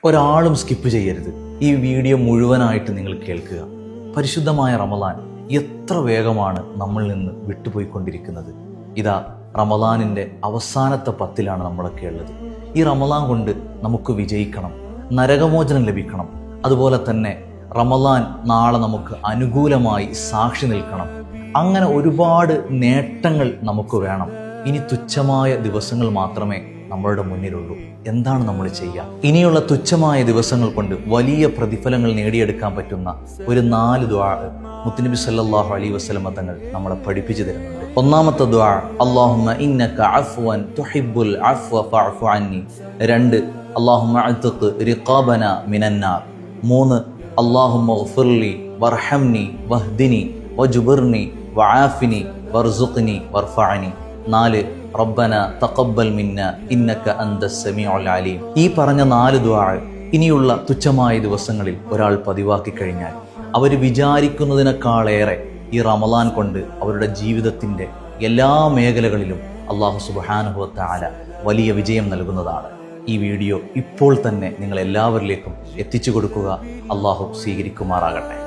ഒരാളും സ്കിപ്പ് ചെയ്യരുത്. ഈ വീഡിയോ മുഴുവനായിട്ട് നിങ്ങൾ കേൾക്കുക. പരിശുദ്ധമായ റമളാൻ എത്ര വേഗമാണ് നമ്മളിൽ നിന്ന് വിട്ടുപോയിക്കൊണ്ടിരിക്കുന്നത്. ഇതാ റമളാനിൻ്റെ അവസാനത്തെ 10 നമ്മളൊക്കെ ഉള്ളത്. ഈ റമളാൻ കൊണ്ട് നമുക്ക് വിജയിക്കണം, നരകമോചനം ലഭിക്കണം. അതുപോലെ തന്നെ റമളാൻ നാളെ നമുക്ക് അനുകൂലമായി സാക്ഷി നിൽക്കണം. അങ്ങനെ ഒരുപാട് നേട്ടങ്ങൾ നമുക്ക് വേണം. ഇനി തുച്ഛമായ ദിവസങ്ങൾ മാത്രമേ നമ്മളുടെ മുന്നിലുള്ളൂ. എന്താണ് നമ്മൾ ചെയ്യുക? ഇനിയുള്ള തുച്ഛമായ ദിവസങ്ങൾ കൊണ്ട് വലിയ പ്രതിഫലങ്ങൾ നേടിയെടുക്കാൻ പറ്റുന്ന ഒരു 4 ദുആ മുത്തുനബി സല്ലല്ലാഹു അലൈഹി വസല്ലം തങ്ങൾ നമ്മളെ പഠിപ്പിച്ചു തരുന്നുണ്ട്. ഒന്നാമത്തെ ദുആ, അല്ലാഹുമ്മ ഇന്നക അഫ്വൻ തുഹിബ്ബുൽ അഫ്വ ഫഅഫു അന്നി. 2, അല്ലാഹുമ്മ അഅ്തിഖ് റിഖാബന മിനന്നാർ. 3, അല്ലാഹുമ്മഗ്ഫിർലി വർഹംനി വഹ്ദിനി വജ്ബിർനി വആഫിനി വർസുഖ്നി വർഫഅനി. 4, റബ്ബന തഖബ്ബൽ മിന്ന ഇന്നക അന്തസ് സമീഉൽ അലീം. ഈ പറഞ്ഞ 4 ദുആ ഇനിയുള്ള തുച്ഛമായ ദിവസങ്ങളിൽ ഒരാൾ പതിവാക്കി കഴിഞ്ഞാൽ അവർ വിചാരിക്കുന്നതിനേക്കാളേറെ ഈ റമളാൻ കൊണ്ട് അവരുടെ ജീവിതത്തിൻ്റെ എല്ലാ മേഖലകളിലും അല്ലാഹു സുബ്ഹാനഹു വ തആല വലിയ വിജയം നൽകുന്നതാണ്. ഈ വീഡിയോ ഇപ്പോൾ തന്നെ നിങ്ങൾ എല്ലാവരിലേക്കും എത്തിച്ചു കൊടുക്കുക. അല്ലാഹു സ്വീകരിക്കുമാറാകട്ടെ.